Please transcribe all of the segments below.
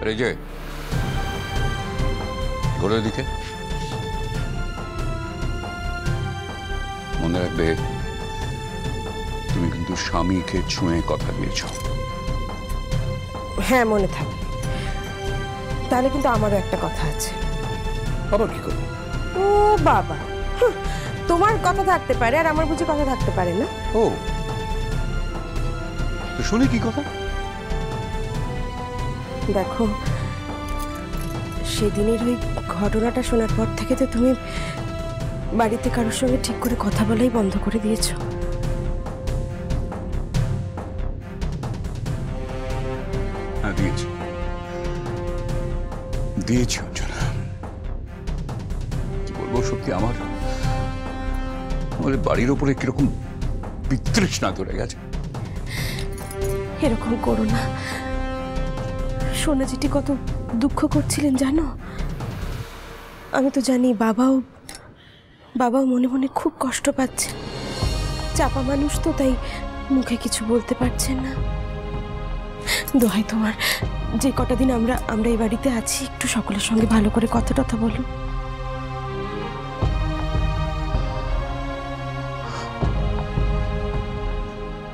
আরে যে ঘোড়ার দিকে মনে রাখবে, তুমি কিন্তু স্বামীকে ছুঁয়ে কথা দিয়েছ। হ্যাঁ মনে থাকবে। তাহলে কিন্তু আমারও একটা কথা আছে। আবার কি করবে? ও বাবা, তোমার কথা থাকতে পারে আর আমার বুঝি কথা থাকতে পারে না? ও তো শুনি কি কথা? দেখো, সেদিনের ওই ঘটনাটা শোনার পর থেকে তো তুমি বাড়িতে কারোর সঙ্গে ঠিক করে কথা বলাই বন্ধ করে দিয়েছ। হ্যাঁ দিয়েছি, দিয়েছি অঞ্জনা। কি বলবো, সত্যি আমার বাড়ির ওপরে কিরকম বিতৃষ্ণা ধরে গেছে। এরকম করো না। সোনা যেটি কত দুঃখ করছিলেন জানো? আমি তো জানি বাবাও মনে মনে খুব কষ্ট পাচ্ছে। চাপা মানুষ তো, তাই মুখে কিছু বলতে পারছেন না। দোহাই তোমার, যে কটা দিন আমরা এই বাড়িতে আছি, একটু সকলের সঙ্গে ভালো করে কথা টথা বলো।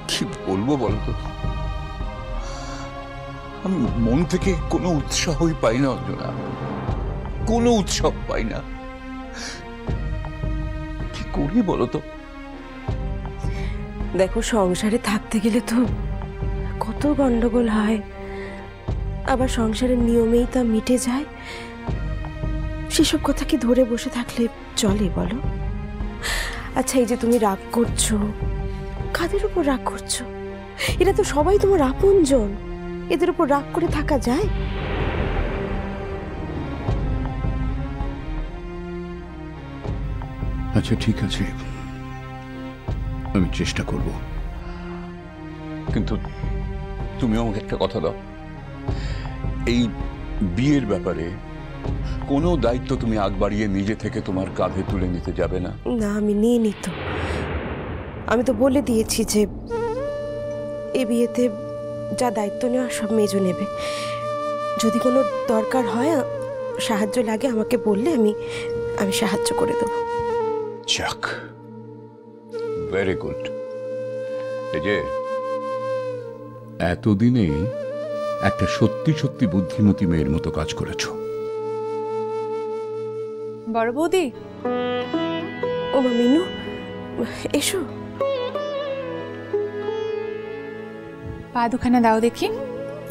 কি বলবো বলো তো, আমি মন থেকে কোনো উৎসাহই পাই না অঞ্জনা, কোনো উৎসাহ পাই না। কি করি বলো তো? দেখো, সংসারে থাকতে গেলে তো কত গন্ডগোল হয়, আবার সংসারের নিয়মেই তা মিটে যায়। সেসব কথা কি ধরে বসে থাকলে চলে বলো? আচ্ছা, এই যে তুমি রাগ করছো, কাদের উপর রাগ করছো? এরা তো সবাই তোমার আপনজন, এদের উপর রাগ করে থাকা যায়? আচ্ছা ঠিক আছে, আমি চেষ্টা করব, কিন্তু তুমি আমাকে একটা কথা দাও, এই বিয়ের ব্যাপারে কোনো দায়িত্ব তুমি আগ বাড়িয়ে নিজে থেকে তোমার কাঁধে তুলে নিতে যাবে না? না, আমি নিয়ে নিত। আমি তো বলে দিয়েছি যে এই বিয়েতে যা দায়িত্ব নেওয়া সব মেজো নেবে। যদি কোনো দরকার হয়, সাহায্য লাগে, আমাকে বললে আমি সাহায্য করে দেবো। যাক, ভেরি গুড। এই যে এতদিনে একটা সত্যি সত্যি বুদ্ধিমতী মেয়ের মতো কাজ করেছ। বড় বৌদি। ও মা মিনু, এসো। পা দুখানা দাও দেখি।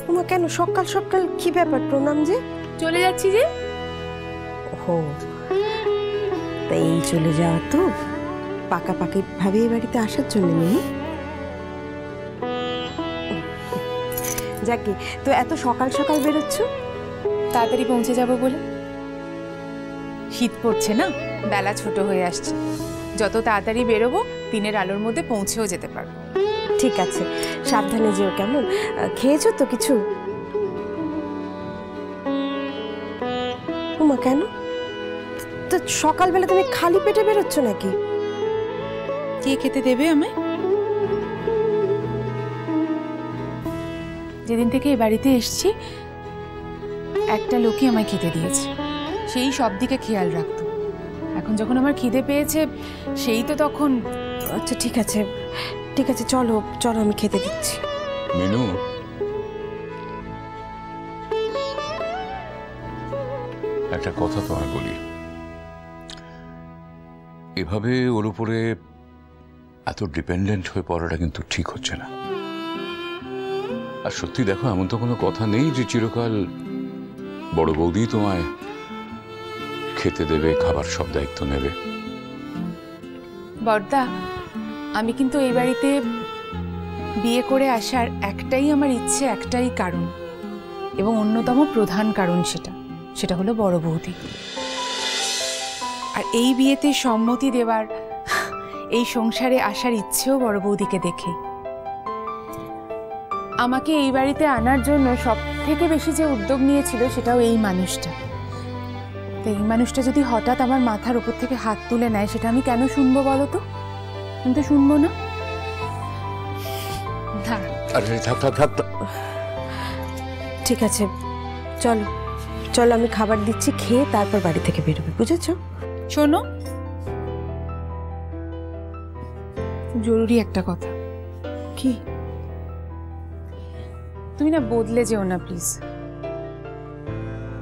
ওমা, কেন সকাল সকাল? কি ব্যাপার? প্রণাম যে। চলে যাচ্ছি যে। ও তাই এই চলে যাওয়া তো পাকাপাকি ভাবে এই বাড়িতে আসার জন্য নেই? যাকে, তো এত সকাল সকাল বেরোচ্ছ? তাড়াতাড়ি পৌঁছে যাব বলে। শীত পড়ছে না, বেলা ছোট হয়ে আসছে। যত তাড়াতাড়ি বেরোবো, দিনের আলোর মধ্যে পৌঁছেও যেতে পারবো। ঠিক আছে, সাবধানে যেও। কেমন, খেয়েছো তো কিছু? উমা, কেন? তো সকালবেলা তুমি খালি পেটে বেরোচ্ছ নাকি? কে খেতে দেবে আমায়? যেদিন থেকে এই বাড়িতে এসছি, একটা লোকই আমায় খেতে দিয়েছে। সেই সব দিকে খেয়াল রাখতো। এখন যখন আমার খিদে পেয়েছে, সেই তো তখন। আচ্ছা ঠিক আছে, ঠিক আছে, চলো চলো, আমি খেতে দিচ্ছি। মিনু, একটা কথা তোমায় বলি, এভাবে ওর উপরে এত ডিপেন্ডেন্ট হয়ে পড়াটা কিন্তু ঠিক হচ্ছে না। আর সত্যি দেখো, এমন তো কোনো কথা নেই যে চিরকাল বড় বৌদি তোমায় খেতে দেবে, খাবার সব দায়িত্ব নেবে। বড়দা, আমি কিন্তু এই বাড়িতে বিয়ে করে আসার একটাই আমার ইচ্ছে, একটাই কারণ, এবং অন্যতম প্রধান কারণ সেটা হলো বড় বৌদি। আর এই বিয়েতে সম্মতি দেওয়ার, এই সংসারে আসার ইচ্ছেও বড় বৌদিকে দেখে। আমাকে এই বাড়িতে আনার জন্য সব থেকে বেশি যে উদ্যোগ নিয়েছিল, সেটাও এই মানুষটা। তো এই মানুষটা যদি হঠাৎ আমার মাথার উপর থেকে হাত তুলে নেয়, সেটা আমি কেন শুনবো বলো তো? আমি তো শুনবো না। আরে থাক থাক থাক। ঠিক আছে, চলো চলো, আমি খাবার দিচ্ছি, খেয়ে তারপর বাড়ি থেকে বেরোবে, বুঝেছো? শোনো, জরুরি একটা কথা। কি? তুমি না বদলে যেও না প্লিজ।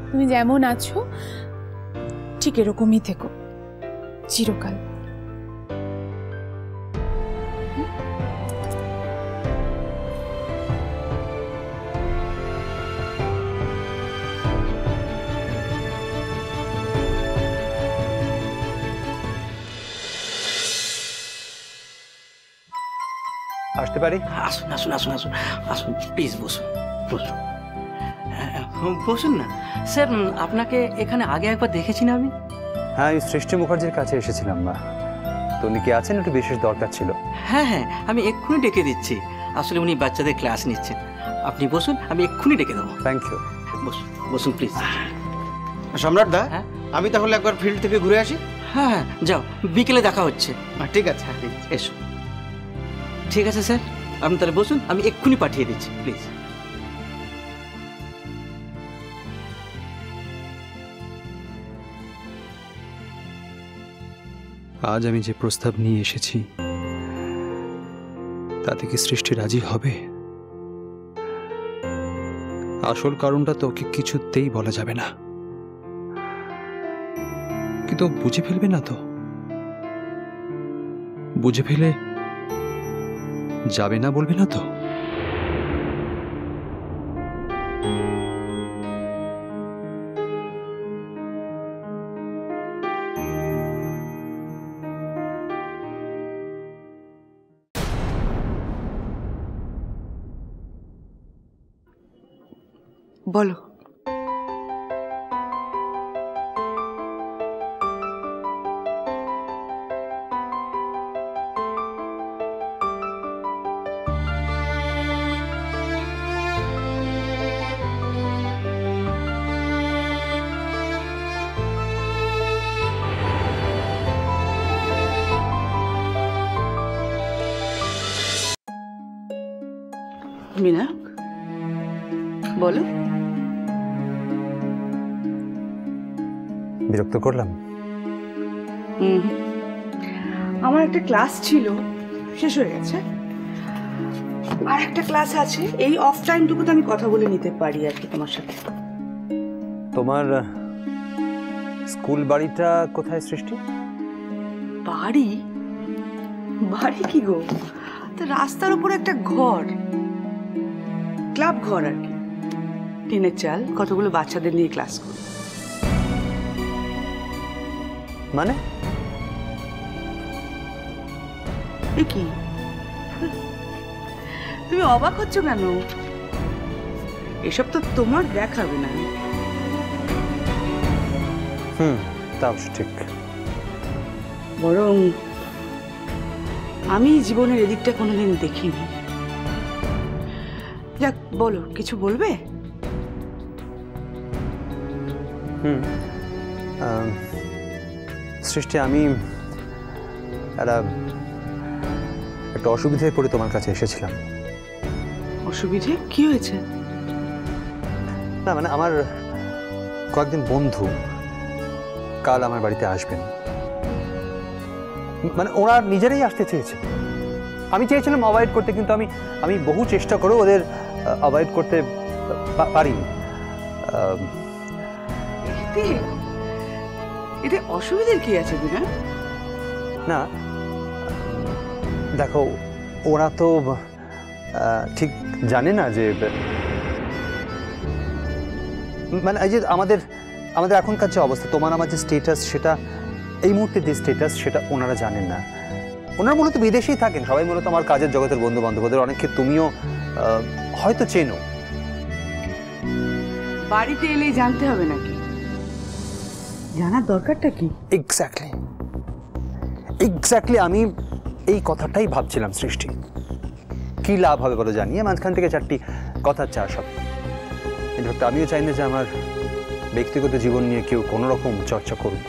তুমি যেমন আছো ঠিক এরকমই থেকো চিরকাল। আসতে পারি? আসুন আসুন আসুন আসুন আসুন, প্লিজ বসুন বসুন। বসুন না স্যার, আপনাকে এখানে আগে একবার দেখেছি না আমি? হ্যাঁ, আমি সৃষ্টি মুখার্জির কাছে এসেছিলাম। তো উনি কি আছেন? একটু বিশেষ দরকার ছিল। হ্যাঁ হ্যাঁ, আমি এক্ষুনি ডেকে দিচ্ছি। আসলে উনি বাচ্চাদের ক্লাস নিচ্ছেন। আপনি বসুন, আমি এক্ষুনি ডেকে দেবো। Thank you. বসুন বসুন প্লিজ। সম্রাট দা, হ্যাঁ আমি তাহলে একবার ফিল্ড থেকে ঘুরে আসি। হ্যাঁ হ্যাঁ, যাও, বিকেলে দেখা হচ্ছে। ঠিক আছে, হ্যাঁ ঠিক আছে। এসো। ঠিক আছে স্যার, আপনি তাহলে বসুন, আমি এক্ষুনি পাঠিয়ে দিচ্ছি প্লিজ। আজ আমি যে প্রস্তাব নিয়ে এসেছি তাতে কি সৃষ্টি রাজি হবে? আসল কারণটা তো ওকে কিছুতেই বলা যাবে না, কিন্তু বুঝে ফেলবে না তো? বুঝে ফেলে যাবে না, বলবে না তো? বলো। মীনা, বলো। বিরক্ত করলাম? আমার একটা ক্লাস ছিল, শেষ হয়ে গেছে। আর একটা ক্লাস আছে, এই অফ টাইমটুকুতে আমি কথা বলে নিতে পারি আর কি তোমার সাথে। তোমার স্কুল বাড়িটা কোথায় সৃষ্টি? বাড়ি? বাড়ি কি গো? তো রাস্তার উপর একটা ঘর, ক্লাব ঘর আর কি, টিনের চাল, কতগুলো বাচ্চাদের নিয়ে ক্লাস করি। মানে? এ কি, তুমি অবাক হচ্ছ কেন? এসব তো তোমার দেখাবে না। তা অবশ্য ঠিক। বরং আমি জীবনের এদিকটা কোনোদিন দেখিনি। যাক, বলো, কিছু বলবে? সৃষ্টি, আমি একটা অসুবিধায় পড়ে তোমার কাছে এসেছিলাম। অসুবিধে কি হয়েছে? না মানে, আমার কয়েকজন বন্ধু কাল আমার বাড়িতে আসবেন। মানে ওরা নিজেরাই আসতে চেয়েছে। আমি চেয়েছিলাম অ্যাভয়েড করতে, কিন্তু আমি বহু চেষ্টা করেও ওদের অ্যাভয়েড করতে পারিনি। এতে অসুবিধার কি আছে বিনা? না দেখো, ওরা তো ঠিক জানে না যে, মানে এই যে আমাদের এখনকার যে অবস্থা, তোমার আমার যে স্টেটাস, সেটা এই মুহূর্তে যে স্টেটাস, সেটা ওনারা জানেন না। ওনারা মূলত বিদেশেই থাকেন, সবাই মূলত আমার কাজের জগতের বন্ধু বান্ধব। ওদের অনেককে তুমিও হয়তো চেনো। বাড়িতে এলেই জানতে হবে নাকি? জানার দরকারটা কি? এক্স্যাক্টলি আমি এই কথাটাই ভাবছিলাম সৃষ্টি। কি লাভ হবে বলো জানিয়ে, মাঝখান থেকে চারটি কথার চা সব। ইনফ্যাক্ট আমিও চাই না যে আমার ব্যক্তিগত জীবন নিয়ে কেউ কোনো রকম চর্চা করুক।